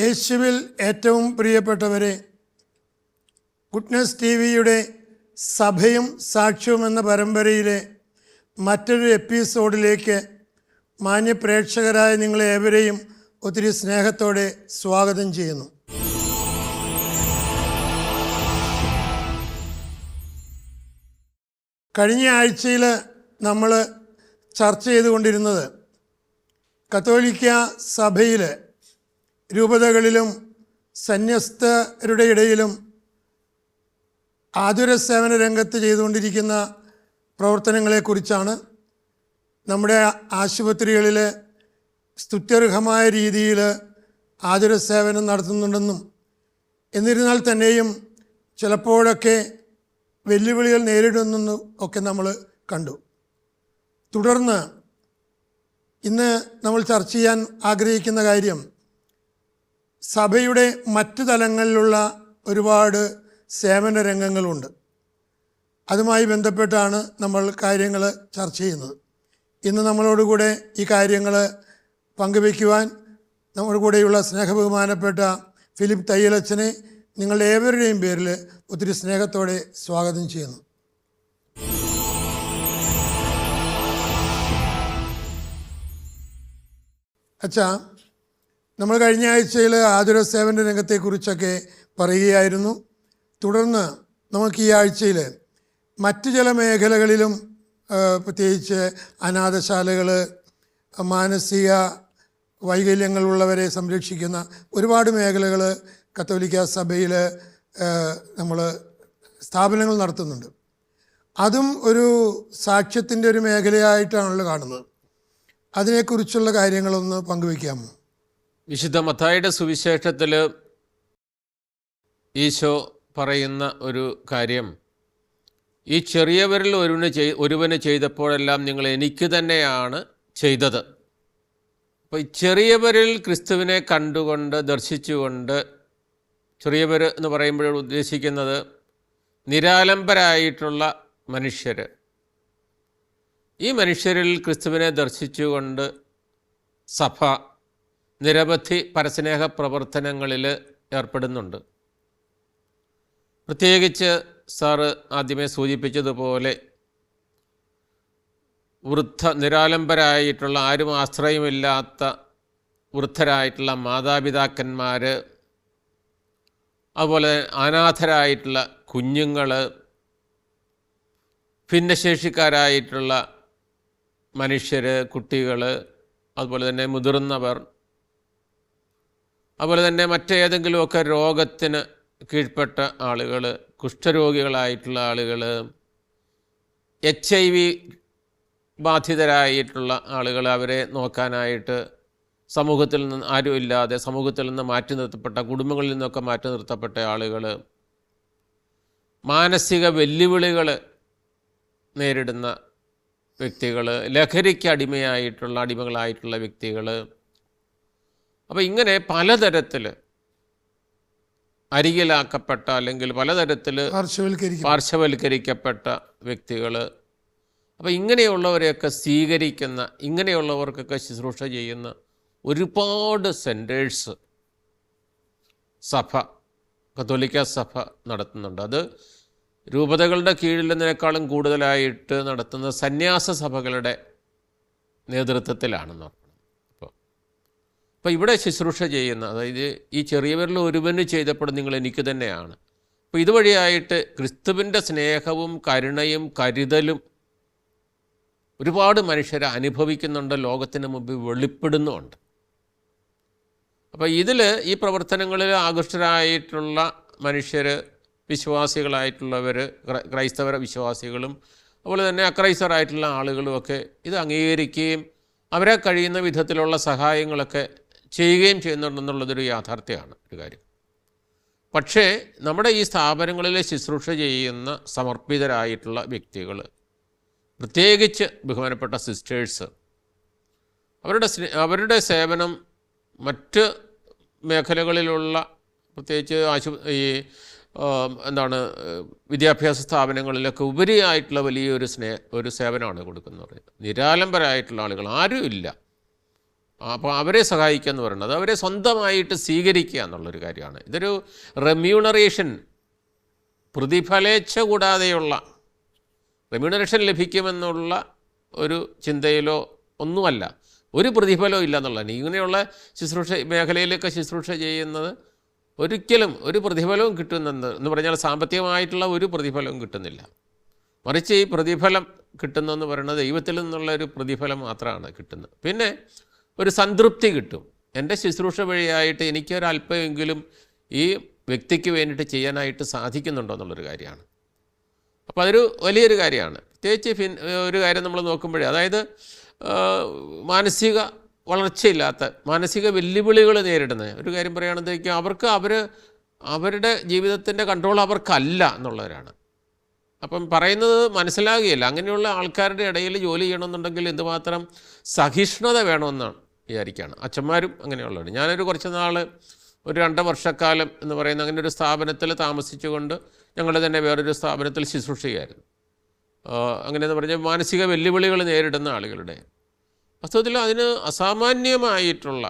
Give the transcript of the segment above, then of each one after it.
യേശുവിൽ ഏറ്റവും പ്രിയപ്പെട്ടവരെ, ഗുഡ്നസ് ടി.വിയുടെ സഭയും സാക്ഷ്യവും എന്ന പരമ്പരയിലെ മറ്റൊരു എപ്പിസോഡിലേക്ക് മാന്യപ്രേക്ഷകരായ നിങ്ങളെ ഏവരെയും ഒത്തിരി സ്നേഹത്തോടെ സ്വാഗതം ചെയ്യുന്നു. കഴിഞ്ഞ ആഴ്ചയിൽ നമ്മൾ ചർച്ച ചെയ്തുകൊണ്ടിരുന്നത് കത്തോലിക്ക സഭയിൽ രൂപതകളിലും സന്യസ്തരുടെ ഇടയിലും ആതുര സേവന രംഗത്ത് ചെയ്തുകൊണ്ടിരിക്കുന്ന പ്രവർത്തനങ്ങളെക്കുറിച്ചാണ്. നമ്മുടെ ആശുപത്രികളിൽ സ്തുത്യർഹമായ രീതിയിൽ ആതുര സേവനം നടത്തുന്നുണ്ടെന്നും എന്നിരുന്നാൽ തന്നെയും ചിലപ്പോഴൊക്കെ വെല്ലുവിളികൾ നേരിടുന്നെന്നും ഒക്കെ നമ്മൾ കണ്ടു. തുടർന്ന് ഇന്ന് നമ്മൾ ചർച്ച ചെയ്യാൻ ആഗ്രഹിക്കുന്ന കാര്യം സഭയുടെ മറ്റു തലങ്ങളിലുള്ള ഒരുപാട് സേവന രംഗങ്ങളുണ്ട്. അതുമായി ബന്ധപ്പെട്ടാണ് നമ്മൾ കാര്യങ്ങൾ ചർച്ച ചെയ്യുന്നത്. ഇന്ന് നമ്മളോടുകൂടെ ഈ കാര്യങ്ങൾ പങ്കുവയ്ക്കുവാൻ നമ്മുടെ കൂടെയുള്ള സ്നേഹബഹുമാനപ്പെട്ട ഫിലിപ്പ് തയ്യലച്ചനെ നിങ്ങളുടെ ഏവരുടെയും പേരിൽ ഒത്തിരി സ്നേഹത്തോടെ സ്വാഗതം ചെയ്യുന്നു. അച്ഛാ, നമ്മൾ കഴിഞ്ഞ ആഴ്ചയിൽ ആതുര സേവന രംഗത്തെക്കുറിച്ചൊക്കെ പറയുകയായിരുന്നു. തുടർന്ന് നമുക്ക് ഈ ആഴ്ചയിൽ മറ്റു ചില മേഖലകളിലും പ്രത്യേകിച്ച് അനാഥശാലകൾ, മാനസിക വൈകല്യങ്ങളുള്ളവരെ സംരക്ഷിക്കുന്ന ഒരുപാട് മേഖലകൾ കത്തോലിക്ക സഭയിൽ നമ്മൾ സ്ഥാപനങ്ങൾ നടത്തുന്നുണ്ട്. അതും ഒരു സാക്ഷ്യത്തിൻ്റെ ഒരു മേഖലയായിട്ടാണല്ലോ കാണുന്നത്. അതിനെക്കുറിച്ചുള്ള കാര്യങ്ങളൊന്ന് പങ്കുവയ്ക്കാമോ? വിശുദ്ധ മത്തായിയുടെ സുവിശേഷത്തിൽ ഈശോ പറയുന്ന ഒരു കാര്യം, ഈ ചെറിയവരിൽ ഒരുവന് ചെയ്തപ്പോഴെല്ലാം നിങ്ങൾ എനിക്ക് തന്നെയാണ് ചെയ്തത്. അപ്പോൾ ഈ ചെറിയവരിൽ ക്രിസ്തുവിനെ കണ്ടുകൊണ്ട് ദർശിച്ചുകൊണ്ട്, ചെറിയവർ എന്ന് പറയുമ്പോൾ ഉദ്ദേശിക്കുന്നത് നിരാലംബരായിട്ടുള്ള മനുഷ്യർ, ഈ മനുഷ്യരിൽ ക്രിസ്തുവിനെ ദർശിച്ചുകൊണ്ട് സഭ നിരവധി പരസ്നേഹ പ്രവർത്തനങ്ങളിൽ ഏർപ്പെടുന്നുണ്ട്. പ്രത്യേകിച്ച് സാറ് ആദ്യമേ സൂചിപ്പിച്ചതുപോലെ നിരാലംബരായിട്ടുള്ള, ആരും ആശ്രയമില്ലാത്ത വൃദ്ധരായിട്ടുള്ള മാതാപിതാക്കന്മാർ, അതുപോലെ അനാഥരായിട്ടുള്ള കുഞ്ഞുങ്ങൾ, ഭിന്നശേഷിക്കാരായിട്ടുള്ള മനുഷ്യർ, കുട്ടികൾ, അതുപോലെ തന്നെ മുതിർന്നവർ, അതുപോലെ തന്നെ മറ്റേതെങ്കിലുമൊക്കെ രോഗത്തിന് കീഴ്പ്പെട്ട ആളുകൾ, കുഷ്ഠരോഗികളായിട്ടുള്ള ആളുകൾ, HIV ബാധിതരായിട്ടുള്ള ആളുകൾ, അവരെ നോക്കാനായിട്ട് സമൂഹത്തിൽ നിന്ന് ആരുമില്ലാതെ സമൂഹത്തിൽ നിന്ന് മാറ്റി നിർത്തപ്പെട്ട, കുടുംബങ്ങളിൽ നിന്നൊക്കെ മാറ്റി നിർത്തപ്പെട്ട ആളുകൾ, മാനസിക വെല്ലുവിളികൾ നേരിടുന്ന വ്യക്തികൾ, ലഹരിക്ക് അടിമകളായിട്ടുള്ള വ്യക്തികൾ. അപ്പോൾ ഇങ്ങനെ പലതരത്തിൽ അരികിലാക്കപ്പെട്ട അല്ലെങ്കിൽ പലതരത്തിൽ പാർശ്വവൽക്കരിക്കപ്പെട്ട വ്യക്തികൾ. അപ്പോൾ ഇങ്ങനെയുള്ളവരെയൊക്കെ സ്വീകരിക്കുന്ന, ഇങ്ങനെയുള്ളവർക്കൊക്കെ ശുശ്രൂഷ ചെയ്യുന്ന ഒരുപാട് സെൻറ്റേഴ്സ് സഭ, കത്തോലിക്ക സഭ നടത്തുന്നുണ്ട്. അത് രൂപതകളുടെ കീഴിലെന്നതിനേക്കാളും കൂടുതലായിട്ട് നടത്തുന്ന സന്യാസ സഭകളുടെ നേതൃത്വത്തിലാണെന്ന് പറഞ്ഞു. അപ്പോൾ ഇവിടെ ശുശ്രൂഷ ചെയ്യുന്ന, അതായത് ഈ ചെറിയവരിൽ ഒരുവന് ചെയ്തപ്പോൾ നിങ്ങൾ എനിക്ക് തന്നെയാണ്. അപ്പോൾ ഇതുവഴിയായിട്ട് ക്രിസ്തുവിൻ്റെ സ്നേഹവും കരുണയും കരുതലും ഒരുപാട് മനുഷ്യരെ അനുഭവിക്കുന്നുണ്ട്, ലോകത്തിന് മുമ്പിൽ വെളിപ്പെടുന്നുമുണ്ട്. അപ്പോൾ ഇതിൽ ഈ പ്രവർത്തനങ്ങളിൽ ആകൃഷ്ടരായിട്ടുള്ള മനുഷ്യർ, വിശ്വാസികളായിട്ടുള്ളവർ, ക്രൈസ്തവ വിശ്വാസികളും അതുപോലെ തന്നെ അക്രൈസ്തവരായിട്ടുള്ള ആളുകളുമൊക്കെ ഇത് അംഗീകരിക്കുകയും അവരെ കഴിയുന്ന വിധത്തിലുള്ള സഹായങ്ങളൊക്കെ ചെയ്യുകയും ചെയ്യുന്നുണ്ടെന്നുള്ളതൊരു യാഥാർത്ഥ്യമാണ് ഒരു കാര്യം. പക്ഷേ നമ്മുടെ ഈ സ്ഥാപനങ്ങളിൽ ശുശ്രൂഷ ചെയ്യുന്ന സമർപ്പിതരായിട്ടുള്ള വ്യക്തികൾ, പ്രത്യേകിച്ച് ബഹുമാനപ്പെട്ട സിസ്റ്റേഴ്സ്, അവരുടെ സേവനം മറ്റ് മേഖലകളിലുള്ള, പ്രത്യേകിച്ച് വിദ്യാഭ്യാസ സ്ഥാപനങ്ങളിലൊക്കെ ഉപരിയായിട്ടുള്ള വലിയൊരു സേവനമാണ് കൊടുക്കുന്നത്. നിരാലംബരായിട്ടുള്ള ആളുകൾ, ആരും ഇല്ല, അപ്പോൾ അവരെ സഹായിക്കുക എന്ന് പറയുന്നത് അവരെ സ്വന്തമായിട്ട് സ്വീകരിക്കുക എന്നുള്ളൊരു കാര്യമാണ്. ഇതൊരു റെമ്യൂണറേഷൻ, പ്രതിഫലേച്ഛ കൂടാതെയുള്ള റെമ്യൂണറേഷൻ ലഭിക്കുമെന്നുള്ള ഒരു ചിന്തയിലോ ഒന്നുമല്ല, ഒരു പ്രതിഫലവും ഇല്ല എന്നുള്ളതാണ്. ഇങ്ങനെയുള്ള ശുശ്രൂഷ മേഖലയിലൊക്കെ ശുശ്രൂഷ ചെയ്യുന്നത് ഒരിക്കലും ഒരു പ്രതിഫലവും എന്ന് പറഞ്ഞാൽ സാമ്പത്തികമായിട്ടുള്ള ഒരു പ്രതിഫലവും കിട്ടുന്നില്ല. മറിച്ച് ഈ പ്രതിഫലം കിട്ടുന്നതെന്ന് പറയുന്നത് ദൈവത്തിൽ നിന്നുള്ള ഒരു പ്രതിഫലം മാത്രമാണ് കിട്ടുന്നത്. പിന്നെ ഒരു സംതൃപ്തി കിട്ടും. എൻ്റെ ശുശ്രൂഷ വഴിയായിട്ട് എനിക്കൊരല്പമെങ്കിലും ഈ വ്യക്തിക്ക് വേണ്ടിയിട്ട് ചെയ്യാനായിട്ട് സാധിക്കുന്നുണ്ടോ എന്നുള്ളൊരു കാര്യമാണ്. അപ്പോൾ അതൊരു വലിയൊരു കാര്യമാണ്. പ്രത്യേകിച്ച് ഒരു കാര്യം നമ്മൾ നോക്കുമ്പോഴേ, അതായത് മാനസിക വളർച്ചയില്ലാത്ത, മാനസിക വെല്ലുവിളികൾ നേരിടുന്ന ഒരു കാര്യം പറയുകയാണെന്നേക്കും അവർക്ക് അവരുടെ ജീവിതത്തിൻ്റെ കൺട്രോൾ അവർക്കല്ല എന്നുള്ളവരാണ്. അപ്പം പറയുന്നത് മനസ്സിലാകുകയില്ല. അങ്ങനെയുള്ള ആൾക്കാരുടെ ഇടയിൽ ജോലി ചെയ്യണമെന്നുണ്ടെങ്കിൽ എന്തുമാത്രം സഹിഷ്ണുത വേണമെന്നാണ് വിചാരിക്കുകയാണ്. അച്ഛന്മാരും അങ്ങനെയുള്ളവർ. ഞാനൊരു കുറച്ച് നാൾ ഒരു 2 വർഷക്കാലം എന്ന് പറയുന്ന അങ്ങനെ ഒരു സ്ഥാപനത്തിൽ താമസിച്ചുകൊണ്ട് ഞങ്ങൾ തന്നെ വേറൊരു സ്ഥാപനത്തിൽ ശുശ്രൂഷ ചെയ്യുമായിരുന്നു. അങ്ങനെയെന്ന് പറഞ്ഞാൽ മാനസിക വെല്ലുവിളികൾ നേരിടുന്ന ആളുകളുടെ വാസ്തവത്തിൽ അതിന് അസാമാന്യമായിട്ടുള്ള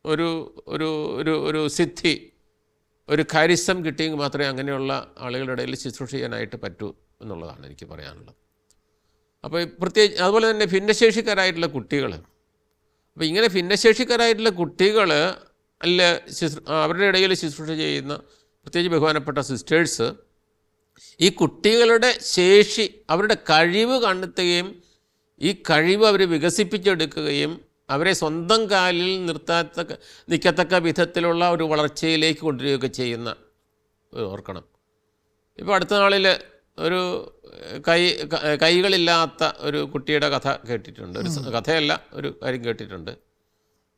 ഒരു ഒരു ഒരു ഒരു സിദ്ധി, ഒരു കാരിസം കിട്ടിയെങ്കിൽ മാത്രമേ അങ്ങനെയുള്ള ആളുകളുടെ ഇടയിൽ ശുശ്രൂഷ ചെയ്യാനായിട്ട് പറ്റൂ എന്നുള്ളതാണ് എനിക്ക് പറയാനുള്ളത്. അപ്പോൾ പ്രത്യേകിച്ച് അതുപോലെ തന്നെ ഭിന്നശേഷിക്കാരായിട്ടുള്ള കുട്ടികൾ, അപ്പോൾ ഇങ്ങനെ ഭിന്നശേഷിക്കാരായിട്ടുള്ള കുട്ടികൾ അവരുടെ ഇടയിൽ ശുശ്രൂഷ ചെയ്യുന്ന പ്രത്യേകിച്ച് ബഹുമാനപ്പെട്ട സിസ്റ്റേഴ്സ് ഈ കുട്ടികളുടെ ശേഷി, അവരുടെ കഴിവ് കണ്ടെത്തുകയും ഈ കഴിവ് അവർ വികസിപ്പിച്ചെടുക്കുകയും അവരെ സ്വന്തം കാലിൽ നിൽക്കത്തക്ക വിധത്തിലുള്ള ഒരു വളർച്ചയിലേക്ക് കൊണ്ടുവരികയൊക്കെ ചെയ്യുന്ന ഓർക്കണം. ഇപ്പോൾ അടുത്ത നാളിൽ ഒരു കൈകളില്ലാത്ത ഒരു കുട്ടിയുടെ കഥ കേട്ടിട്ടുണ്ട്. ഒരു കഥയല്ല, ഒരു കാര്യം കേട്ടിട്ടുണ്ട്.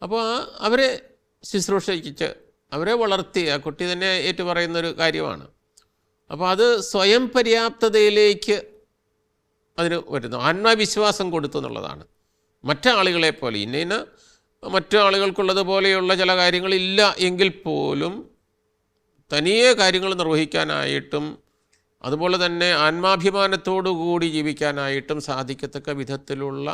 അപ്പോൾ അവരെ ശുശ്രൂഷിച്ച് അവരെ വളർത്തി ആ കുട്ടി തന്നെ ഏറ്റുപറയുന്നൊരു കാര്യമാണ്. അപ്പോൾ അത് സ്വയം പര്യാപ്തതയിലേക്ക് അതിന് വരുന്നു. ആത്മവിശ്വാസം കൊടുത്തു എന്നുള്ളതാണ്. മറ്റാളുകളെ പോലെ ഇന്ന മറ്റു ആളുകൾക്കുള്ളതുപോലെയുള്ള ചില കാര്യങ്ങളില്ല എങ്കിൽ പോലും തനിയെ കാര്യങ്ങൾ നിർവഹിക്കാനായിട്ടും അതുപോലെ തന്നെ ആത്മാഭിമാനത്തോടു കൂടി ജീവിക്കാനായിട്ടും സാധിക്കത്തക്ക വിധത്തിലുള്ള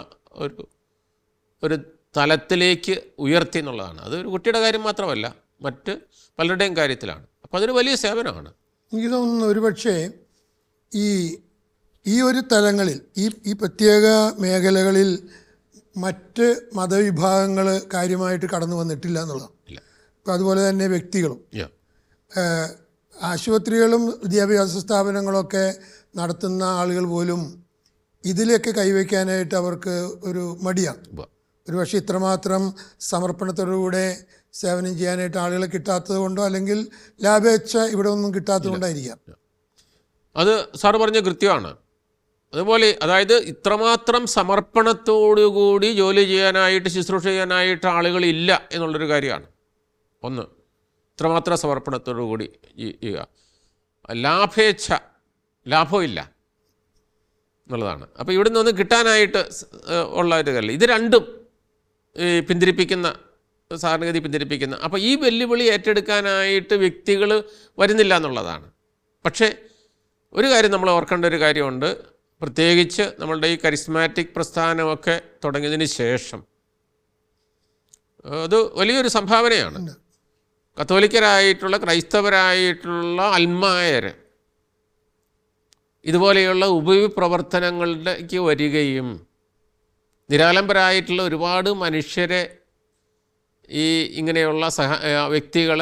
ഒരു തലത്തിലേക്ക് ഉയർത്തി എന്നുള്ളതാണ്. അതൊരു കുട്ടിയുടെ കാര്യം മാത്രമല്ല, മറ്റ് പലരുടെയും കാര്യത്തിലാണ്. അപ്പോൾ അതൊരു വലിയ സേവനമാണ്. എനിക്ക് തോന്നുന്നു ഒരുപക്ഷെ ഈ ഒരു തലങ്ങളിൽ ഈ പ്രത്യേക മേഖലകളിൽ മറ്റ് മതവിഭാഗങ്ങൾ കാര്യമായിട്ട് കടന്നു വന്നിട്ടില്ല എന്നുള്ളതാണ്. അപ്പോൾ അതുപോലെ തന്നെ വ്യക്തികളും ആശുപത്രികളും വിദ്യാഭ്യാസ സ്ഥാപനങ്ങളൊക്കെ നടത്തുന്ന ആളുകൾ പോലും ഇതിലേക്ക് കൈവയ്ക്കാനായിട്ട് അവർക്ക് ഒരു മടിയാണ്. ഒരുപക്ഷെ ഇത്രമാത്രം സമർപ്പണത്തോടുകൂടെ സേവനം ചെയ്യാനായിട്ട് ആളുകളെ കിട്ടാത്തത് കൊണ്ടോ അല്ലെങ്കിൽ ലാഭേച്ഛ ഇവിടെ ഒന്നും കിട്ടാത്തത് കൊണ്ടായിരിക്കാം. അത് സാറ് പറഞ്ഞ കൃത്യമാണ്. അതുപോലെ അതായത് ഇത്രമാത്രം സമർപ്പണത്തോടുകൂടി ജോലി ചെയ്യാനായിട്ട് ശുശ്രൂഷ ചെയ്യാനായിട്ട് ആളുകളില്ല എന്നുള്ളൊരു കാര്യമാണ്. ഒന്ന്, ഇത്രമാത്രം സമർപ്പണത്തോടു കൂടി ചെയ്യുക. ലാഭമില്ല എന്നുള്ളതാണ്. അപ്പോൾ ഇവിടെ നിന്ന് കിട്ടാനായിട്ട് ഉള്ള ഒരു കാര്യം ഇത് രണ്ടും പിന്തിരിപ്പിക്കുന്ന, സാധാരണഗതി പിന്തിരിപ്പിക്കുന്ന. അപ്പോൾ ഈ വെല്ലുവിളി ഏറ്റെടുക്കാനായിട്ട് വ്യക്തികൾ വരുന്നില്ല എന്നുള്ളതാണ്. പക്ഷേ ഒരു കാര്യം നമ്മൾ ഓർക്കേണ്ട ഒരു കാര്യമുണ്ട്. പ്രത്യേകിച്ച് നമ്മളുടെ ഈ കരിസ്മാറ്റിക് പ്രസ്ഥാനമൊക്കെ തുടങ്ങിയതിന് ശേഷം അത് വലിയൊരു സംഭാവനയാണ്. കത്തോലിക്കരായിട്ടുള്ള ക്രൈസ്തവരായിട്ടുള്ള അൽമായർ ഇതുപോലെയുള്ള ഉപവിപ്രവർത്തനങ്ങളിലേക്ക് വരികയും നിരാലംബരായിട്ടുള്ള ഒരുപാട് മനുഷ്യരെ ഈ ഇങ്ങനെയുള്ള വ്യക്തികൾ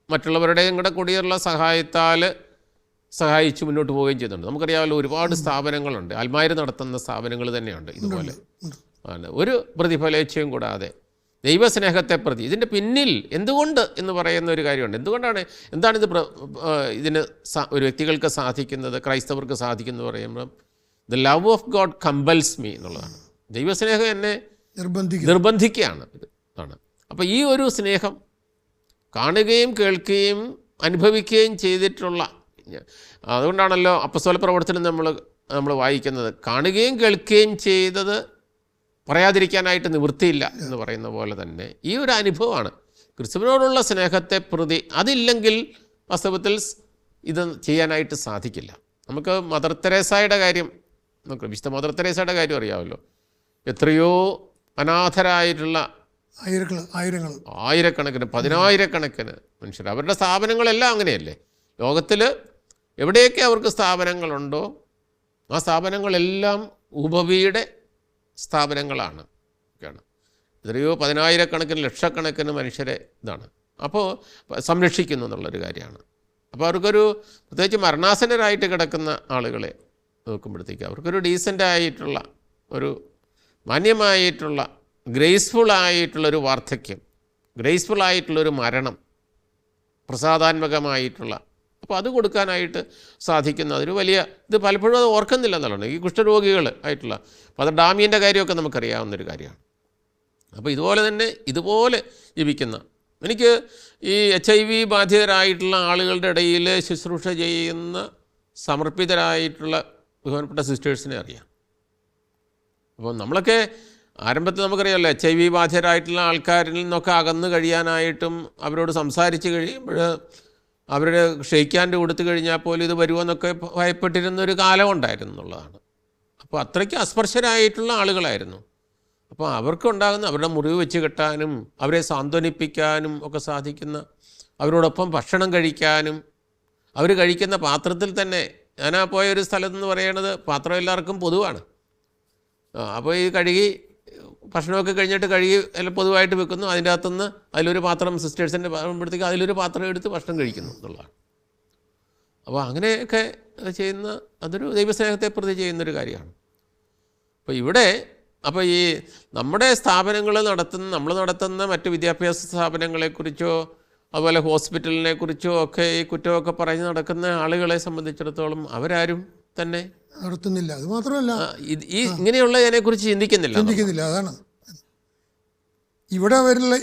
മറ്റുള്ളവരുടെയും കൂടെ കൂടിയുള്ള സഹായത്താൽ സഹായിച്ച് മുന്നോട്ട് പോവുകയും ചെയ്യുന്നുണ്ട്. നമുക്കറിയാമല്ലോ, ഒരുപാട് സ്ഥാപനങ്ങളുണ്ട്, അൽമായർ നടത്തുന്ന സ്ഥാപനങ്ങൾ തന്നെയുണ്ട് ഇതുപോലെ. ഒരു പ്രതിഫലേച്ഛയും കൂടാതെ ദൈവസ്നേഹത്തെ പ്രതി ഇതിൻ്റെ പിന്നിൽ എന്തുകൊണ്ട് എന്ന് പറയുന്ന ഒരു കാര്യമുണ്ട്. എന്താണിത് ഇതിന് ഒരു വ്യക്തികൾക്ക് സാധിക്കുന്നത്, ക്രൈസ്തവർക്ക് സാധിക്കുന്നത് പറയുമ്പോൾ the love of God compels me എന്നുള്ളതാണ്. ദൈവസ്നേഹം എന്നെ നിർബന്ധിക്കുകയാണ് ആണ്. അപ്പോൾ ഈ ഒരു സ്നേഹം കാണുകയും കേൾക്കുകയും അനുഭവിക്കുകയും ചെയ്തിട്ടുള്ള, അതുകൊണ്ടാണല്ലോ അപ്പസ്തോല പ്രവർത്തനം നമ്മൾ വായിക്കുന്നത്, കാണുകയും കേൾക്കുകയും ചെയ്തത് പറയാതിരിക്കാനായിട്ട് നിവൃത്തിയില്ല എന്ന് പറയുന്ന പോലെ തന്നെ ഈ ഒരു അനുഭവമാണ് ക്രിസ്തുവിനോടുള്ള സ്നേഹത്തെ പ്രതി. അതില്ലെങ്കിൽ വാസ്തവത്തിൽ ഇത് ചെയ്യാനായിട്ട് സാധിക്കില്ല. നമുക്ക് മദർ തെരേസയുടെ കാര്യം നോക്കാം. വിശുദ്ധ മദർ തെരേസയുടെ കാര്യം അറിയാമല്ലോ. എത്രയോ അനാഥരായിട്ടുള്ള ആയിരക്കണക്കിന്, പതിനായിരക്കണക്കിന് മനുഷ്യർ. അവരുടെ സ്ഥാപനങ്ങളെല്ലാം അങ്ങനെയല്ലേ. ലോകത്തിൽ എവിടെയൊക്കെ അവർക്ക് സ്ഥാപനങ്ങളുണ്ടോ ആ സ്ഥാപനങ്ങളെല്ലാം ഉപവിയുടെ സ്ഥാപനങ്ങളാണ്. എത്രയോ പതിനായിരക്കണക്കിന് ലക്ഷക്കണക്കിന് മനുഷ്യരെ ഇതാണ് അപ്പോൾ സംരക്ഷിക്കുന്നു എന്നുള്ളൊരു കാര്യമാണ്. അപ്പോൾ അവർക്കൊരു പ്രത്യേകിച്ച് മരണാസന്നരായിട്ട് കിടക്കുന്ന ആളുകളെ നോക്കുമ്പോഴത്തേക്ക് അവർക്കൊരു ഡീസൻ്റായിട്ടുള്ള ഒരു മാന്യമായിട്ടുള്ള ഗ്രേസ്ഫുള്ളായിട്ടുള്ളൊരു വാർദ്ധക്യം, ഗ്രേസ്ഫുള്ളായിട്ടുള്ളൊരു മരണം, പ്രസാദാത്മകമായിട്ടുള്ള, അപ്പോൾ അത് കൊടുക്കാനായിട്ട് സാധിക്കുന്ന അതൊരു വലിയ ഇത് പലപ്പോഴും അത് ഓർക്കുന്നില്ല എന്നുള്ളതാണ്. ഈ കുഷ്ഠരോഗികൾ ആയിട്ടുള്ള ഫാദർ ഡാമിയൻ്റെ കാര്യമൊക്കെ നമുക്കറിയാവുന്നൊരു കാര്യമാണ്. അപ്പോൾ ഇതുപോലെ തന്നെ ഇതുപോലെ ജീവിക്കുന്ന എനിക്ക് ഈ HIV ബാധിതരായിട്ടുള്ള ആളുകളുടെ ഇടയിൽ ശുശ്രൂഷ ചെയ്യുന്ന സമർപ്പിതരായിട്ടുള്ള ബഹുമാനപ്പെട്ട സിസ്റ്റേഴ്സിനെ അറിയാം. അപ്പോൾ നമ്മളൊക്കെ ആരംഭത്തിൽ നമുക്കറിയാമല്ലോ HIV ബാധിതരായിട്ടുള്ള ആൾക്കാരിൽ നിന്നൊക്കെ അകന്ന് കഴിയാനായിട്ടും അവരോട് സംസാരിച്ച് കഴിയുമ്പോൾ അവരുടെ ക്ഷയിക്കാണ്ട് കൊടുത്തു കഴിഞ്ഞാൽ പോലും ഇത് വരുമെന്നൊക്കെ ഭയപ്പെട്ടിരുന്നൊരു കാലം ഉണ്ടായിരുന്നു എന്നുള്ളതാണ്. അപ്പോൾ അത്രയ്ക്ക് അസ്പർശരായിട്ടുള്ള ആളുകളായിരുന്നു. അപ്പോൾ അവർക്കുണ്ടാകുന്ന അവരുടെ മുറിവ് വെച്ച് കെട്ടാനും അവരെ സാന്ത്വനിപ്പിക്കാനും ഒക്കെ സാധിക്കുന്ന, അവരോടൊപ്പം ഭക്ഷണം കഴിക്കാനും, അവർ കഴിക്കുന്ന പാത്രത്തിൽ തന്നെ, ഞാനാ പോയൊരു സ്ഥലത്തെന്ന് പറയണത് പാത്രം എല്ലാവർക്കും പൊതുവാണ്. അപ്പോൾ ഈ കഴുകി ഭക്ഷണമൊക്കെ കഴിഞ്ഞിട്ട് കഴുകി എല്ലാം പൊതുവായിട്ട് വെക്കുന്നു. അതിൻ്റെ അകത്തുനിന്ന് അതിലൊരു പാത്രം സിസ്റ്റേഴ്സിൻ്റെ പറയുമ്പോഴത്തേക്ക് അതിലൊരു പാത്രം എടുത്ത് ഭക്ഷണം കഴിക്കുന്നു എന്നുള്ളതാണ്. അപ്പോൾ അങ്ങനെയൊക്കെ ചെയ്യുന്ന അതൊരു ദൈവസ്നേഹത്തെ പ്രതി ചെയ്യുന്നൊരു കാര്യമാണ്. അപ്പോൾ ഇവിടെ അപ്പോൾ ഈ നമ്മുടെ സ്ഥാപനങ്ങൾ നമ്മൾ നടത്തുന്ന മറ്റ് വിദ്യാഭ്യാസ സ്ഥാപനങ്ങളെക്കുറിച്ചോ അതുപോലെ ഹോസ്പിറ്റലിനെ കുറിച്ചോ ഒക്കെ ഈ കുറ്റമൊക്കെ പറഞ്ഞ് നടക്കുന്ന ആളുകളെ സംബന്ധിച്ചിടത്തോളം അവരാരും തന്നെ നടത്തുന്നില്ല. അത് മാത്രമല്ല ഈ ഇങ്ങനെയുള്ള ഇതിനെക്കുറിച്ച് ചിന്തിക്കുന്നില്ല. അതാണ്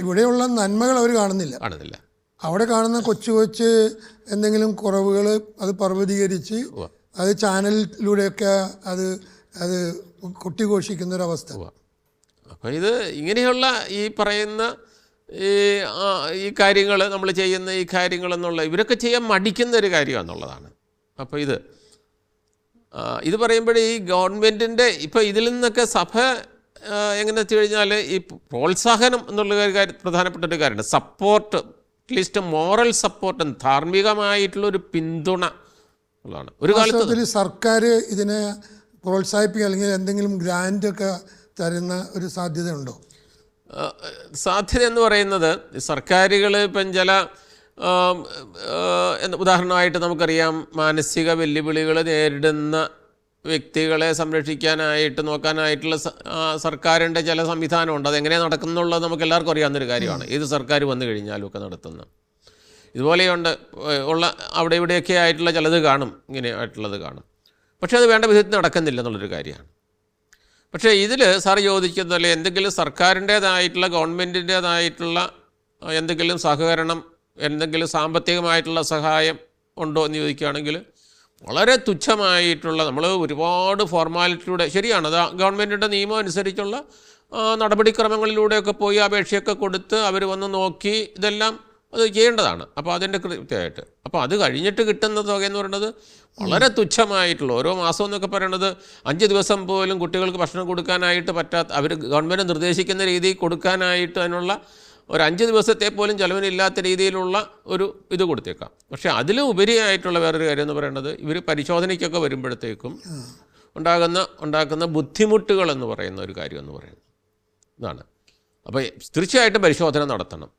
ഇവിടെയുള്ള നന്മകൾ അവർ കാണുന്നില്ല. അവിടെ കാണുന്ന കൊച്ചു എന്തെങ്കിലും കുറവുകൾ അത് പർവ്വതീകരിച്ച് അത് ചാനലിലൂടെയൊക്കെ അത് കൊട്ടിഘോഷിക്കുന്നൊരവസ്ഥ. അപ്പോൾ ഇത് ഇങ്ങനെയുള്ള ഈ പറയുന്ന ഈ കാര്യങ്ങൾ നമ്മൾ ചെയ്യുന്ന ഈ കാര്യങ്ങളെന്നുള്ള ഇവരൊക്കെ ചെയ്യാൻ മടിക്കുന്ന ഒരു കാര്യമാണെന്നുള്ളതാണ്. അപ്പോൾ ഇത് പറയുമ്പോൾ ഈ ഗവൺമെൻറ്റിൻ്റെ ഇപ്പോൾ ഇതിൽ നിന്നൊക്കെ സഭ എങ്ങനെ വെച്ച് കഴിഞ്ഞാൽ ഈ പ്രോത്സാഹനം എന്നുള്ള കാര്യം പ്രധാനപ്പെട്ട ഒരു കാര്യമാണ്. സപ്പോർട്ട്, അറ്റ്ലീസ്റ്റ് മോറൽ സപ്പോർട്ട്, ധാർമ്മികമായിട്ടുള്ളൊരു പിന്തുണ ഉള്ളതാണ്. ഒരു കാലത്ത് സർക്കാർ ഇതിനെ പ്രോത്സാഹിപ്പിക്കുക അല്ലെങ്കിൽ എന്തെങ്കിലും ഗ്രാൻറ്റൊക്കെ തരുന്ന ഒരു സാധ്യതയുണ്ടോ? സാധ്യത എന്ന് പറയുന്നത് സർക്കാരുകൾ ഇപ്പം ചില ഉദാഹരണമായിട്ട് നമുക്കറിയാം, മാനസിക വെല്ലുവിളികൾ നേരിടുന്ന വ്യക്തികളെ സംരക്ഷിക്കാനായിട്ട് നോക്കാനായിട്ടുള്ള സർക്കാരിൻ്റെ ചില സംവിധാനമുണ്ട്. അതെങ്ങനെയാണ് നടക്കുന്നുള്ളത് നമുക്ക് എല്ലാവർക്കും അറിയാവുന്നൊരു കാര്യമാണ്. ഏത് സർക്കാർ വന്നു കഴിഞ്ഞാലും ഒക്കെ നടത്തുന്ന ഇതുപോലെയുണ്ട് അവിടെ ഇവിടെയൊക്കെ ആയിട്ടുള്ള ചിലത് കാണും, ഇങ്ങനെ ആയിട്ടുള്ളത് കാണും. പക്ഷേ അത് വേണ്ട വിധത്തിൽ നടക്കുന്നില്ല എന്നുള്ളൊരു കാര്യമാണ്. പക്ഷേ ഇതിൽ സാർ ചോദിക്കുന്നതല്ലേ എന്തെങ്കിലും സർക്കാരിൻ്റേതായിട്ടുള്ള ഗവൺമെൻറ്റിൻ്റേതായിട്ടുള്ള എന്തെങ്കിലും സഹകരണം, എന്തെങ്കിലും സാമ്പത്തികമായിട്ടുള്ള സഹായം ഉണ്ടോ എന്ന് ചോദിക്കുകയാണെങ്കിൽ വളരെ തുച്ഛമായിട്ടുള്ള, നമ്മൾ ഒരുപാട് ഫോർമാലിറ്റിയിലൂടെ, ശരിയാണ്, അത് ഗവൺമെൻറ്റിൻ്റെ നിയമം അനുസരിച്ചുള്ള നടപടിക്രമങ്ങളിലൂടെയൊക്കെ പോയി അപേക്ഷയൊക്കെ കൊടുത്ത് അവർ വന്ന് നോക്കി ഇതെല്ലാം അത് ചെയ്യേണ്ടതാണ്. അപ്പോൾ അതിൻ്റെ കൃത്യമായിട്ട് അപ്പോൾ അത് കഴിഞ്ഞിട്ട് കിട്ടുന്ന തുക എന്ന് പറയുന്നത് വളരെ തുച്ഛമായിട്ടുള്ള, ഓരോ മാസം എന്നൊക്കെ പറയണത് 5 ദിവസം പോലും കുട്ടികൾക്ക് ഭക്ഷണം കൊടുക്കാനായിട്ട് പറ്റാത്ത, അവർ ഗവൺമെൻറ് നിർദ്ദേശിക്കുന്ന രീതിയിൽ കൊടുക്കാനായിട്ട് അതിനുള്ള ഒരു 5 ദിവസത്തെ പോലും ചിലവിനില്ലാത്ത രീതിയിലുള്ള ഒരു ഇത് കൊടുത്തേക്കാം. പക്ഷേ അതിലും ഉപരിയായിട്ടുള്ള വേറൊരു കാര്യം എന്ന് പറയുന്നത് ഇവർ പരിശോധനയ്ക്കൊക്കെ വരുമ്പോഴത്തേക്കും ഉണ്ടാക്കുന്ന ബുദ്ധിമുട്ടുകൾ എന്ന് പറയുന്ന ഒരു കാര്യം എന്ന് പറയുന്നത് ഇതാണ്. അപ്പോൾ തീർച്ചയായിട്ടും പരിശോധന നടത്തണം.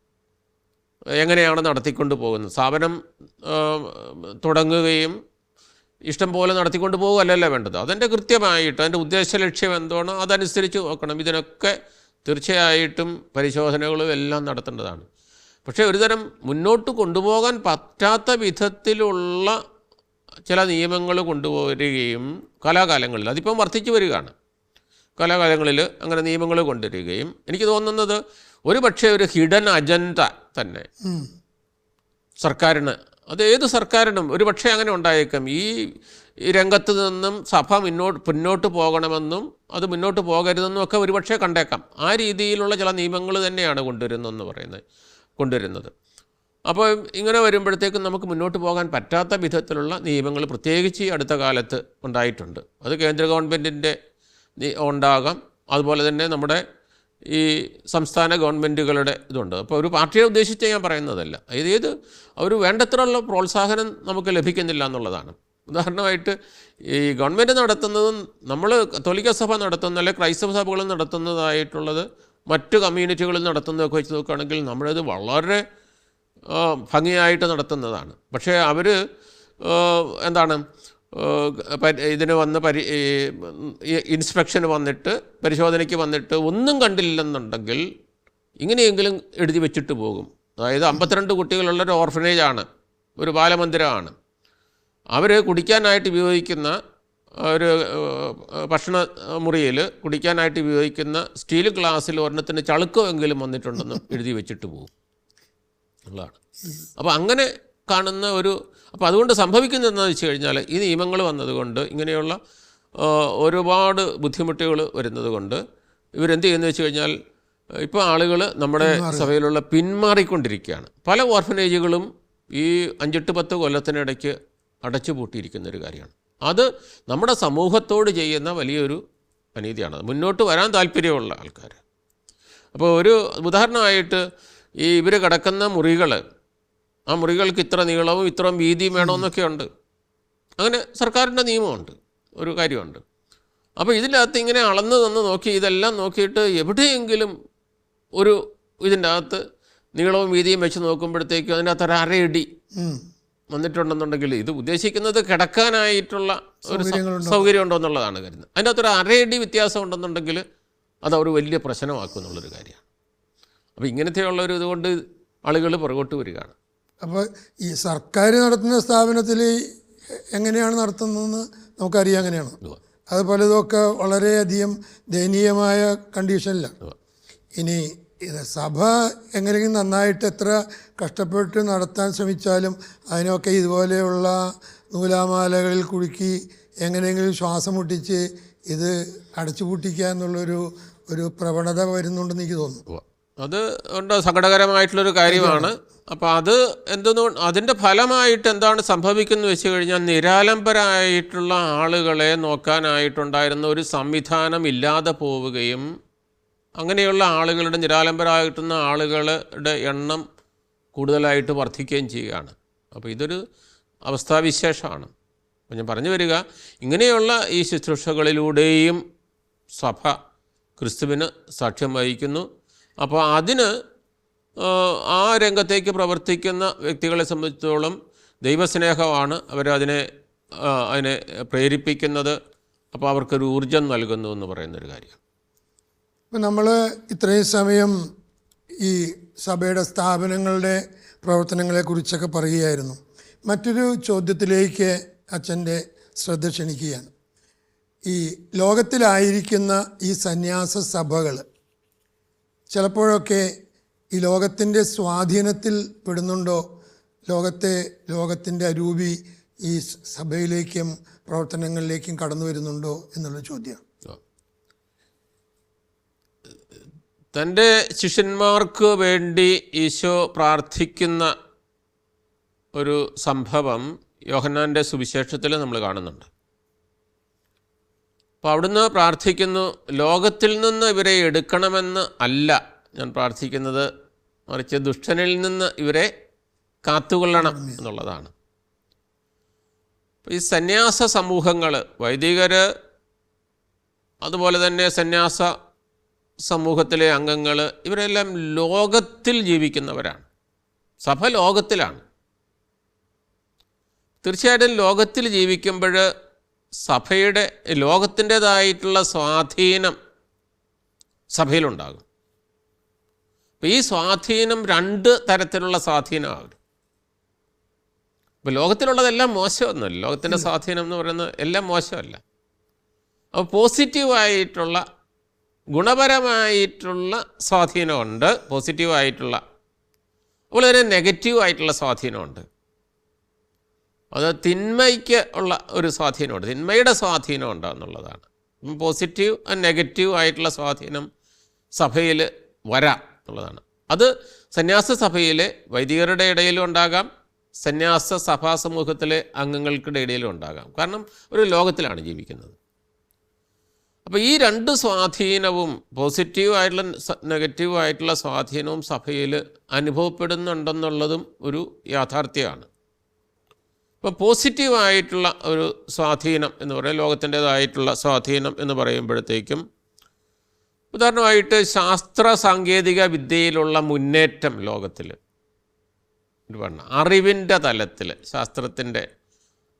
എങ്ങനെയാണ് നടത്തിക്കൊണ്ട് പോകുന്നത്? സ്ഥാപനം തുടങ്ങുകയും ഇഷ്ടം പോലെ നടത്തിക്കൊണ്ട് പോകുകയല്ലല്ലോ വേണ്ടത്. അതിൻ്റെ കൃത്യമായിട്ട് അതിൻ്റെ ഉദ്ദേശ ലക്ഷ്യം എന്താണോ അതനുസരിച്ച് നോക്കണം. ഇതിനൊക്കെ തീർച്ചയായിട്ടും പരിശോധനകളും എല്ലാം നടത്തേണ്ടതാണ്. പക്ഷേ ഒരുതരം മുന്നോട്ട് കൊണ്ടുപോകാൻ പറ്റാത്ത വിധത്തിലുള്ള ചില നിയമങ്ങൾ കൊണ്ടുവരികയും കലാകാലങ്ങളിൽ, അതിപ്പം വർദ്ധിച്ചു വരികയാണ്, കലാകാലങ്ങളിൽ അങ്ങനെ നിയമങ്ങൾ കൊണ്ടുവരികയും എനിക്ക് തോന്നുന്നത് ഒരു പക്ഷേ ഒരു ഹിഡൻ അജണ്ട തന്നെ സർക്കാരിന്, അത് ഏത് സർക്കാരിനും ഒരു പക്ഷേ അങ്ങനെ ഉണ്ടായേക്കാം. ഈ രംഗത്ത് നിന്നും സഭ മുന്നോട്ട് പോകണമെന്നും അത് മുന്നോട്ട് പോകരുതെന്നും ഒക്കെ ഒരുപക്ഷെ കണ്ടേക്കാം. ആ രീതിയിലുള്ള ചില നിയമങ്ങൾ തന്നെയാണ് കൊണ്ടുവരുന്നത്. അപ്പോൾ ഇങ്ങനെ വരുമ്പോഴത്തേക്കും നമുക്ക് മുന്നോട്ട് പോകാൻ പറ്റാത്ത വിധത്തിലുള്ള നിയമങ്ങൾ പ്രത്യേകിച്ച് അടുത്ത കാലത്ത് ഉണ്ടായിട്ടുണ്ട്. അത് കേന്ദ്ര ഗവൺമെൻറ്റിൻ്റെ ഉണ്ടാകാം, അതുപോലെ തന്നെ നമ്മുടെ ഈ സംസ്ഥാന ഗവൺമെൻറ്റുകളുടെ ഇതുണ്ട്. അപ്പോൾ ഒരു പാർട്ടിയെ ഉദ്ദേശിച്ച് ഞാൻ പറയുന്നതല്ല, ഏത് ഒരു വേണ്ടത്രയുള്ള പ്രോത്സാഹനം നമുക്ക് ലഭിക്കുന്നില്ല എന്നുള്ളതാണ്. ഉദാഹരണമായിട്ട് ഈ ഗവൺമെൻറ് നടത്തുന്നതും നമ്മൾ കത്തോലിക്ക സഭ നടത്തുന്ന അല്ലെങ്കിൽ ക്രൈസ്തവ സഭകൾ നടത്തുന്നതായിട്ടുള്ളത് മറ്റ് കമ്മ്യൂണിറ്റികളിൽ നടത്തുന്നതൊക്കെ വെച്ച് നോക്കുകയാണെങ്കിൽ നമ്മളത് വളരെ ഭംഗിയായിട്ട് നടത്തുന്നതാണ്. പക്ഷേ അവർ എന്താണ് ഇതിന് വന്ന് ഇൻസ്പെക്ഷന് വന്നിട്ട് പരിശോധനയ്ക്ക് വന്നിട്ട് ഒന്നും കണ്ടില്ലെന്നുണ്ടെങ്കിൽ ഇങ്ങനെയെങ്കിലും എഴുതി വെച്ചിട്ട് പോകും. അതായത് 52 കുട്ടികളുള്ളൊരു ഓർഫനേജാണ്, ഒരു ബാലമന്ദിരമാണ്. അവർ കുടിക്കാനായിട്ട് ഉപയോഗിക്കുന്ന ഒരു ഭക്ഷണ മുറിയിൽ കുടിക്കാനായിട്ട് ഉപയോഗിക്കുന്ന സ്റ്റീൽ ഗ്ലാസ്സിൽ ഒരെണ്ണത്തിന് ചളുക്കമെങ്കിലും വന്നിട്ടുണ്ടെന്ന് എഴുതി വെച്ചിട്ട് പോകും ഉള്ളതാണ്. അപ്പോൾ അങ്ങനെ കാണുന്ന അപ്പോൾ അതുകൊണ്ട് സംഭവിക്കുന്നതെന്ന് വെച്ച് കഴിഞ്ഞാൽ ഈ നിയമങ്ങൾ വന്നതുകൊണ്ട് ഇങ്ങനെയുള്ള ഒരുപാട് ബുദ്ധിമുട്ടുകൾ വരുന്നത് കൊണ്ട് ഇവരെന്ത് ചെയ്യുന്നത് വെച്ച് കഴിഞ്ഞാൽ ഇപ്പോൾ ആളുകൾ നമ്മുടെ സഭയിലുള്ള പിന്മാറിക്കൊണ്ടിരിക്കുകയാണ്. പല ഓർഫനേജുകളും ഈ 5-10 കൊല്ലത്തിനിടയ്ക്ക് അടച്ചു പൂട്ടിയിരിക്കുന്നൊരു കാര്യമാണ്. അത് നമ്മുടെ സമൂഹത്തോട് ചെയ്യുന്ന വലിയൊരു അനീതിയാണ്. മുന്നോട്ട് വരാൻ താല്പര്യമുള്ള ആൾക്കാർ. അപ്പോൾ ഒരു ഉദാഹരണമായിട്ട് ഈ ഇവർ കിടക്കുന്ന മുറികൾ, ആ മുറികൾക്ക് ഇത്ര നീളവും ഇത്രയും വീതിയും വേണമെന്നൊക്കെ ഉണ്ട്. അങ്ങനെ സർക്കാരിൻ്റെ നിയമമുണ്ട്, ഒരു കാര്യമുണ്ട്. അപ്പോൾ ഇതിനകത്ത് ഇങ്ങനെ അളന്ന് തന്ന് നോക്കി ഇതെല്ലാം നോക്കിയിട്ട് എവിടെയെങ്കിലും ഇതിൻ്റെ അകത്ത് നീളവും വീതിയും വെച്ച് നോക്കുമ്പോഴത്തേക്കും അതിൻ്റെ അകത്ത് 1/2 അടി വന്നിട്ടുണ്ടെന്നുണ്ടെങ്കിൽ ഇത് ഉദ്ദേശിക്കുന്നത് കിടക്കാനായിട്ടുള്ള ഒരു സൗകര്യം ഉണ്ടോ എന്നുള്ളതാണ് കരുതുന്നത്. അതിൻ്റെ അകത്തൊരു 1/2 അടി വ്യത്യാസം ഉണ്ടെന്നുണ്ടെങ്കിൽ അതവർ വലിയ പ്രശ്നമാക്കും എന്നുള്ളൊരു കാര്യമാണ്. അപ്പോൾ ഇങ്ങനത്തെയുള്ളൊരു ഇതുകൊണ്ട് ആളുകൾ പുറകോട്ട് വരികയാണ്. അപ്പോൾ ഈ സർക്കാർ നടത്തുന്ന സ്ഥാപനത്തിൽ എങ്ങനെയാണ് നടത്തുന്നതെന്ന് നമുക്കറിയാം. അങ്ങനെയാണ്. അതുപോലെ ഇതൊക്കെ വളരെയധികം ദയനീയമായ കണ്ടീഷനിലാണ്. ഇനി സഭ എങ്ങനെയെങ്കിലും നന്നായിട്ട് എത്ര കഷ്ടപ്പെട്ട് നടത്താൻ ശ്രമിച്ചാലും അതിനൊക്കെ ഇതുപോലെയുള്ള നൂലാമാലകളിൽ കുടുക്കി എങ്ങനെയെങ്കിലും ശ്വാസം മുട്ടിച്ച് ഇത് അടച്ചുപൂട്ടിക്കുക എന്നുള്ളൊരു പ്രവണത വരുന്നുണ്ടെന്ന് എനിക്ക് തോന്നുന്നു. അത് ഉണ്ട്, സങ്കടകരമായിട്ടുള്ളൊരു കാര്യമാണ്. അപ്പോൾ അത് അതിൻ്റെ ഫലമായിട്ട് എന്താണ് സംഭവിക്കുന്നത് വെച്ച് കഴിഞ്ഞാൽ നിരാലംബരായിട്ടുള്ള ആളുകളെ നോക്കാനായിട്ടുണ്ടായിരുന്ന ഒരു സംവിധാനം ഇല്ലാതെ പോവുകയും അങ്ങനെയുള്ള ആളുകളുടെ നിരാലംബരായിട്ടുന്ന ആളുകളുടെ എണ്ണം കൂടുതലായിട്ട് വർദ്ധിക്കുകയും ചെയ്യുകയാണ്. അപ്പോൾ ഇതൊരു അവസ്ഥാവിശേഷമാണ്. അപ്പോൾ ഞാൻ പറഞ്ഞു വരിക, ഇങ്ങനെയുള്ള ഈ ശുശ്രൂഷകളിലൂടെയും സഭ ക്രിസ്തുവിന് സാക്ഷ്യം വഹിക്കുന്നു. അപ്പോൾ അതിന് ആ രംഗത്തേക്ക് പ്രവർത്തിക്കുന്ന വ്യക്തികളെ സംബന്ധിച്ചിടത്തോളം ദൈവസ്നേഹമാണ് അവരതിനെ പ്രേരിപ്പിക്കുന്നത്. അപ്പോൾ അവർക്കൊരു ഊർജം നൽകുന്നു എന്ന് പറയുന്നൊരു കാര്യം. ഇപ്പം നമ്മൾ ഇത്രയും സമയം ഈ സഭയുടെ സ്ഥാപനങ്ങളുടെ പ്രവർത്തനങ്ങളെക്കുറിച്ചൊക്കെ പറയുകയായിരുന്നു. മറ്റൊരു ചോദ്യത്തിലേക്ക് അച്ഛൻ്റെ ശ്രദ്ധ ക്ഷണിക്കുകയാണ്. ഈ ലോകത്തിലായിരിക്കുന്ന ഈ സന്യാസ സഭകൾ ചിലപ്പോഴൊക്കെ ഈ ലോകത്തിൻ്റെ സ്വാധീനത്തിൽ പെടുന്നുണ്ടോ, ലോകത്തിൻ്റെ അരൂപി ഈ സഭയിലേക്കും പ്രവർത്തനങ്ങളിലേക്കും കടന്നു വരുന്നുണ്ടോ എന്നുള്ള ചോദ്യമാണ്. തൻ്റെ ശിഷ്യന്മാർക്ക് വേണ്ടി ഈശോ പ്രാർത്ഥിക്കുന്ന ഒരു സംഭവം യോഹന്നാൻ്റെ സുവിശേഷത്തിൽ നമ്മൾ കാണുന്നുണ്ട്. അപ്പോൾ അവിടുന്ന് പ്രാർത്ഥിക്കുന്നു, ലോകത്തിൽ നിന്ന് ഇവരെ എടുക്കണമെന്ന് അല്ല ഞാൻ പ്രാർത്ഥിക്കുന്നത്, മറിച്ച് ദുഷ്ടനിൽ നിന്ന് ഇവരെ കാത്തുകൊള്ളണം എന്നുള്ളതാണ്. ഈ സന്യാസ സമൂഹങ്ങൾ, വൈദികർ, അതുപോലെ തന്നെ സന്യാസ സമൂഹത്തിലെ അംഗങ്ങൾ, ഇവരെല്ലാം ലോകത്തിൽ ജീവിക്കുന്നവരാണ്. സഭ ലോകത്തിലാണ്. തീർച്ചയായിട്ടും ലോകത്തിൽ ജീവിക്കുമ്പോൾ സഭയുടെ ലോകത്തിൻ്റേതായിട്ടുള്ള സ്വാധീനം സഭയിലുണ്ടാകും. അപ്പോൾ ഈ സ്വാധീനം 2 തരത്തിലുള്ള സ്വാധീനമാകും. ഇപ്പോൾ ലോകത്തിലുള്ളതെല്ലാം മോശമൊന്നുമല്ല. ലോകത്തിൻ്റെ സ്വാധീനം എന്ന് പറയുന്നത് എല്ലാം മോശമല്ല. അപ്പോൾ പോസിറ്റീവായിട്ടുള്ള ഗുണപരമായിട്ടുള്ള സ്വാധീനമുണ്ട്, പോസിറ്റീവായിട്ടുള്ള. അതുപോലെ തന്നെ നെഗറ്റീവായിട്ടുള്ള സ്വാധീനമുണ്ട്. അത് തിന്മയ്ക്ക് ഉള്ള ഒരു സ്വാധീനമുണ്ട്, തിന്മയുടെ സ്വാധീനം ഉണ്ടാകുന്നുള്ളതാണ്. പോസിറ്റീവ് നെഗറ്റീവ് ആയിട്ടുള്ള സ്വാധീനം സഭയിൽ വരാം എന്നുള്ളതാണ്. അത് സന്യാസ സഭയിലെ വൈദികരുടെ ഇടയിലും ഉണ്ടാകാം, സന്യാസ സഭാ സമൂഹത്തിലെ അംഗങ്ങൾക്കിടെ ഇടയിലും ഉണ്ടാകാം. കാരണം ഒരു ലോകത്തിലാണ് ജീവിക്കുന്നത്. അപ്പോൾ ഈ രണ്ട് സ്വാധീനവും പോസിറ്റീവായിട്ടുള്ള നെഗറ്റീവായിട്ടുള്ള സ്വാധീനവും സഭയിൽ അനുഭവപ്പെടുന്നുണ്ടെന്നുള്ളതും ഒരു യാഥാർത്ഥ്യമാണ്. അപ്പോൾ പോസിറ്റീവായിട്ടുള്ള ഒരു സ്വാധീനം എന്ന് പറയുന്നത് ലോകത്തിൻ്റേതായിട്ടുള്ള സ്വാധീനം എന്ന് പറയുമ്പോഴത്തേക്കും ഉദാഹരണമായിട്ട് ശാസ്ത്ര സാങ്കേതിക വിദ്യയിലുള്ള മുന്നേറ്റം ലോകത്തിൽ അറിവിൻ്റെ തലത്തിൽ ശാസ്ത്രത്തിൻ്റെ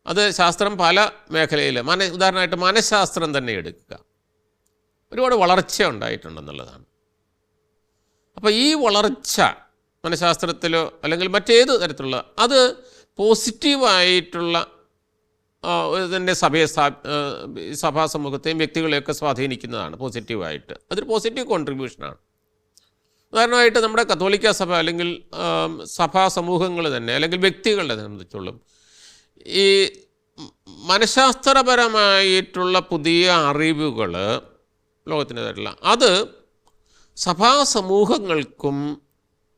അത് ശാസ്ത്രം പല മേഖലയിൽ ഉദാഹരണമായിട്ട് മനഃശാസ്ത്രം തന്നെ എടുക്കുക, ഒരുപാട് വളർച്ച ഉണ്ടായിട്ടുണ്ടെന്നുള്ളതാണ്. അപ്പോൾ ഈ വളർച്ച മനഃശാസ്ത്രത്തിലോ അല്ലെങ്കിൽ മറ്റേത് തരത്തിലുള്ള അത് പോസിറ്റീവായിട്ടുള്ള ഇതിൻ്റെ സഭാ സമൂഹത്തെയും വ്യക്തികളെയൊക്കെ സ്വാധീനിക്കുന്നതാണ് പോസിറ്റീവായിട്ട്. അതൊരു പോസിറ്റീവ് കോൺട്രിബ്യൂഷനാണ്. ഉദാഹരണമായിട്ട് നമ്മുടെ കത്തോലിക്ക സഭ അല്ലെങ്കിൽ സഭാ സമൂഹങ്ങൾ തന്നെ അല്ലെങ്കിൽ വ്യക്തികളെ സംബന്ധിച്ചോളും ഈ മനഃശാസ്ത്രപരമായിട്ടുള്ള പുതിയ അറിവുകൾ ലോകത്തിൻ്റെതായിട്ടുള്ള അത് സഭാ സമൂഹങ്ങൾക്കും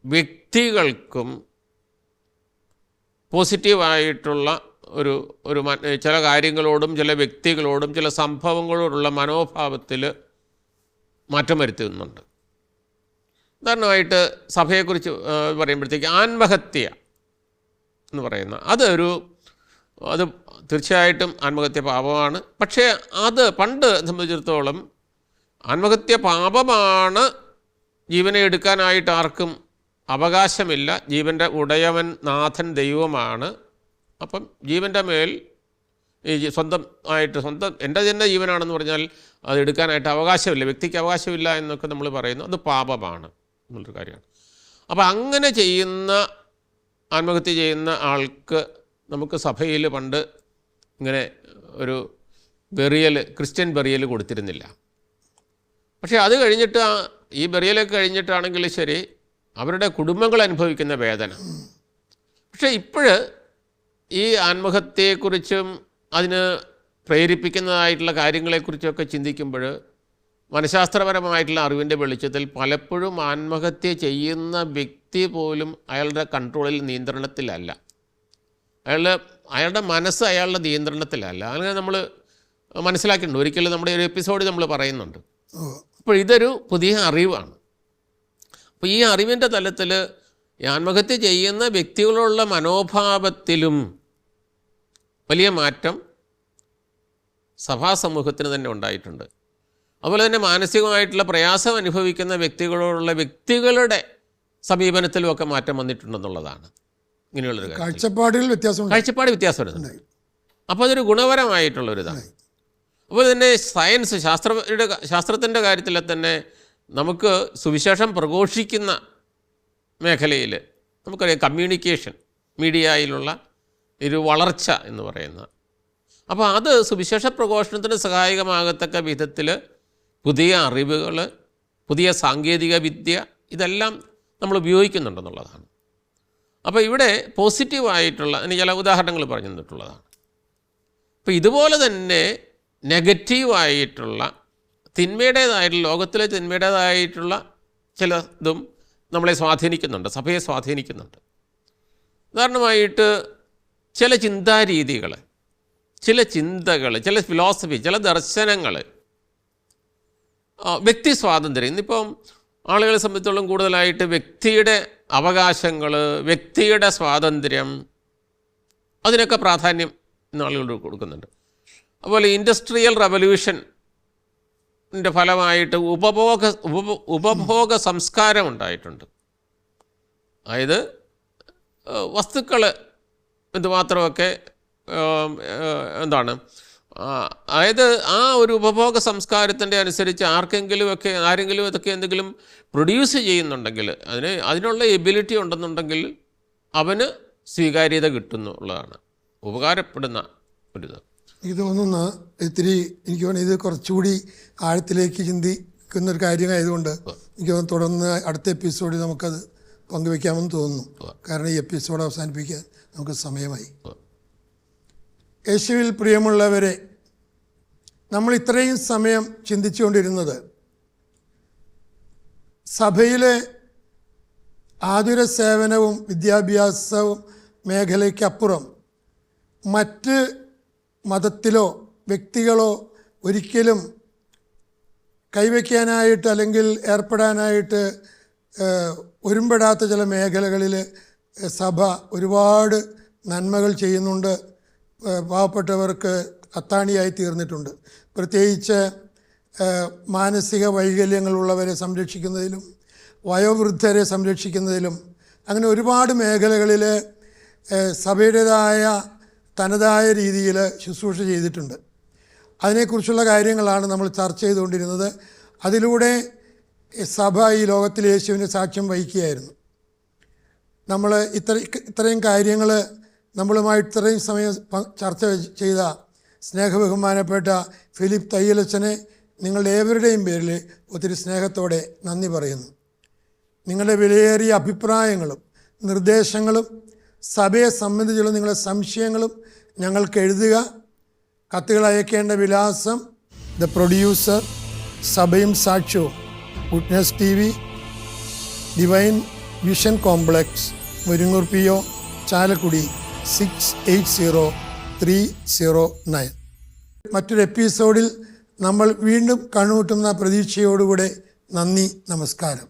വ്യക്തികൾക്കും പോസിറ്റീവായിട്ടുള്ള ഒരു ചില കാര്യങ്ങളോടും ചില വ്യക്തികളോടും ചില സംഭവങ്ങളോടുള്ള മനോഭാവത്തിൽ മാറ്റം വരുത്തുന്നുണ്ട്. ഉദാഹരണമായിട്ട് സഭയെക്കുറിച്ച് പറയുമ്പോഴത്തേക്ക് ആത്മഹത്യ എന്ന് പറയുന്ന അത് തീർച്ചയായിട്ടും ആത്മഹത്യ പാപമാണ്. പക്ഷേ അത് പണ്ട് സംബന്ധിച്ചിടത്തോളം ആത്മഹത്യ പാപമാണ്, ജീവനെ എടുക്കാനായിട്ട് ആർക്കും അവകാശമില്ല, ജീവൻ്റെ ഉടയവൻ നാഥൻ ദൈവമാണ്. അപ്പം ജീവൻ്റെ മേൽ ഈ സ്വന്തം എൻ്റെ തന്നെ ജീവനാണെന്ന് പറഞ്ഞാൽ അത് എടുക്കാനായിട്ട് അവകാശമില്ല, വ്യക്തിക്ക് അവകാശമില്ല എന്നൊക്കെ നമ്മൾ പറയുന്നു. അത് പാപമാണ് എന്നുള്ളൊരു കാര്യമാണ്. അപ്പോൾ അങ്ങനെ ആത്മഹത്യ ചെയ്യുന്ന ആൾക്ക് നമുക്ക് സഭയിൽ പണ്ട് ഇങ്ങനെ ഒരു ക്രിസ്ത്യൻ ബെറിയൽ കൊടുത്തിരുന്നില്ല. പക്ഷേ അത് കഴിഞ്ഞിട്ട് ഈ ബെറിയലൊക്കെ കഴിഞ്ഞിട്ടാണെങ്കിൽ ശരി, അവരുടെ കുടുംബങ്ങൾ അനുഭവിക്കുന്ന വേദന. പക്ഷേ ഈ ആത്മഹത്യയെക്കുറിച്ചും അതിന് പ്രേരിപ്പിക്കുന്നതായിട്ടുള്ള കാര്യങ്ങളെക്കുറിച്ചൊക്കെ ചിന്തിക്കുമ്പോൾ മനഃശാസ്ത്രപരമായിട്ടുള്ള അറിവിൻ്റെ വെളിച്ചത്തിൽ പലപ്പോഴും ആത്മഹത്യ ചെയ്യുന്ന വ്യക്തി പോലും അയാളുടെ കൺട്രോളിൽ നിയന്ത്രണത്തിലല്ല, അയാളുടെ മനസ്സ് അയാളുടെ നിയന്ത്രണത്തിലല്ല. അങ്ങനെ നമ്മൾ മനസ്സിലാക്കിയിട്ടുണ്ട്. ഒരിക്കലും നമ്മുടെ ഒരു എപ്പിസോഡ് നമ്മൾ പറയുന്നുണ്ട്. അപ്പോൾ ഇതൊരു പുതിയ അറിവാണ്. അപ്പോൾ ഈ അറിവിൻ്റെ തലത്തിൽ ആത്മഹത്യ ചെയ്യുന്ന വ്യക്തികളുള്ള മനോഭാവത്തിലും വലിയ മാറ്റം സഭാ സമൂഹത്തിന് തന്നെ ഉണ്ടായിട്ടുണ്ട്. അതുപോലെ തന്നെ മാനസികമായിട്ടുള്ള പ്രയാസം അനുഭവിക്കുന്ന വ്യക്തികളോടുള്ള വ്യക്തികളുടെ സമീപനത്തിലുമൊക്കെ മാറ്റം വന്നിട്ടുണ്ടെന്നുള്ളതാണ്. ഇങ്ങനെയുള്ളൊരു കാഴ്ചപ്പാട് വ്യത്യാസം വരുന്നുണ്ട്. അപ്പോൾ അതൊരു ഗുണപരമായിട്ടുള്ളൊരിതാണ്. അതുപോലെ തന്നെ ശാസ്ത്രത്തിൻ്റെ കാര്യത്തിൽ തന്നെ നമുക്ക് സുവിശേഷം പ്രഘോഷിക്കുന്ന മേഖലയിൽ നമുക്കറിയാം കമ്മ്യൂണിക്കേഷൻ മീഡിയയിലുള്ള ഒരു വളർച്ച എന്ന് പറയുന്ന. അപ്പോൾ അത് സുവിശേഷ പ്രഘോഷണത്തിന് സഹായകമാകത്തക്ക വിധത്തിൽ പുതിയ അറിവുകൾ, പുതിയ സാങ്കേതിക വിദ്യ ഇതെല്ലാം നമ്മൾ ഉപയോഗിക്കുന്നുണ്ടെന്നുള്ളതാണ്. അപ്പോൾ ഇവിടെ പോസിറ്റീവായിട്ടുള്ള ചില ഉദാഹരണങ്ങൾ പറഞ്ഞു തന്നിട്ടുള്ളതാണ്. അപ്പോൾ ഇതുപോലെ തന്നെ നെഗറ്റീവായിട്ടുള്ള ലോകത്തിലെ തിന്മയുടേതായിട്ടുള്ള ചിലതും നമ്മളെ സ്വാധീനിക്കുന്നുണ്ട്, സഭയെ സ്വാധീനിക്കുന്നുണ്ട്. ഉദാഹരണമായിട്ട് ചില ചിന്താരീതികൾ, ചില ചിന്തകൾ, ചില ഫിലോസഫി, ചില ദർശനങ്ങൾ, വ്യക്തി സ്വാതന്ത്ര്യം. ഇന്നിപ്പം ആളുകളെ സംബന്ധിച്ചോളം കൂടുതലായിട്ട് വ്യക്തിയുടെ അവകാശങ്ങൾ, വ്യക്തിയുടെ സ്വാതന്ത്ര്യം, അതിനൊക്കെ പ്രാധാന്യം ഇന്ന് ആളുകൾ കൊടുക്കുന്നുണ്ട്. അതുപോലെ ഇൻഡസ്ട്രിയൽ റവല്യൂഷൻ്റെ ഫലമായിട്ട് ഉപഭോഗ സംസ്കാരം ഉണ്ടായിട്ടുണ്ട്. അതായത് വസ്തുക്കൾ എന്തുമാത്രമൊക്കെ അതായത് ആ ഒരു ഉപഭോഗ സംസ്കാരത്തിൻ്റെ അനുസരിച്ച് ആരെങ്കിലും ഇതൊക്കെ എന്തെങ്കിലും പ്രൊഡ്യൂസ് ചെയ്യുന്നുണ്ടെങ്കിൽ അതിനുള്ള എബിലിറ്റി ഉണ്ടെന്നുണ്ടെങ്കിൽ അവന് സ്വീകാര്യത കിട്ടുന്നുള്ളതാണ്, ഉപകാരപ്പെടുന്ന ഒരിത്. എനിക്ക് തോന്നുന്നു എനിക്ക് തോന്നുന്നു ഇത് കുറച്ചുകൂടി ആഴത്തിലേക്ക് ചിന്തിക്കുന്നൊരു കാര്യമായതുകൊണ്ട് എനിക്ക് തോന്നുന്നു തുടർന്ന് അടുത്ത എപ്പിസോഡിൽ നമുക്കത് പങ്കുവെക്കാമെന്ന് തോന്നുന്നു. കാരണം ഈ എപ്പിസോഡ് അവസാനിപ്പിക്കാൻ നമുക്ക് സമയമായി. യേശുവിൽ പ്രിയമുള്ളവരെ, നമ്മൾ ഇത്രയും സമയം ചിന്തിച്ചുകൊണ്ടിരുന്നത് സഭയിലെ ആതുര സേവനവും വിദ്യാഭ്യാസവും മേഖലയ്ക്കപ്പുറം മറ്റ് മതത്തിലോ വ്യക്തികളോ ഒരിക്കലും കൈവയ്ക്കാനായിട്ട് അല്ലെങ്കിൽ ഏർപ്പെടാനായിട്ട് ഒരുമ്പെടാത്ത ചില മേഖലകളിൽ സഭ ഒരുപാട് നന്മകൾ ചെയ്യുന്നുണ്ട്. പാവപ്പെട്ടവർക്ക് അത്താണിയായി തീർന്നിട്ടുണ്ട്. പ്രത്യേകിച്ച് മാനസിക വൈകല്യങ്ങളുള്ളവരെ സംരക്ഷിക്കുന്നതിലും വയോവൃദ്ധരെ സംരക്ഷിക്കുന്നതിലും അങ്ങനെ ഒരുപാട് മേഖലകളിൽ സഭയുടേതായ തനതായ രീതിയിൽ ശുശ്രൂഷ ചെയ്തിട്ടുണ്ട്. അതിനെക്കുറിച്ചുള്ള കാര്യങ്ങളാണ് നമ്മൾ ചർച്ച ചെയ്തുകൊണ്ടിരുന്നത്. അതിലൂടെ സഭ ഈ ലോകത്തിൽ യേശുവിന് സാക്ഷ്യം വഹിക്കുകയായിരുന്നു. നമ്മൾ ഇത്രയും കാര്യങ്ങൾ നമ്മളുമായി ഇത്രയും സമയം ചർച്ച ചെയ്ത സ്നേഹബഹുമാനപ്പെട്ട ഫിലിപ്പ് തയ്യലച്ചനെ നിങ്ങളുടെ ഏവരുടെയും പേരിൽ ഒത്തിരി സ്നേഹത്തോടെ നന്ദി പറയുന്നു. നിങ്ങളുടെ വിലയേറിയ അഭിപ്രായങ്ങളും നിർദ്ദേശങ്ങളും സഭയെ സംബന്ധിച്ചുള്ള നിങ്ങളുടെ സംശയങ്ങളും ഞങ്ങൾക്ക് എഴുതുക. കത്തുകൾ അയക്കേണ്ട വിലാസം: ദ പ്രൊഡ്യൂസർ, സഭയും സാക്ഷ്യവും, witness TV, divine vision complex, Muringoor PO, Chalakudy 680309. മറ്റൊരു എപ്പിസോഡിൽ നമ്മൾ വീണ്ടും കണ്ടുമുട്ടുന്ന പ്രതീക്ഷയോടുകൂടെ നന്ദി, നമസ്കാരം.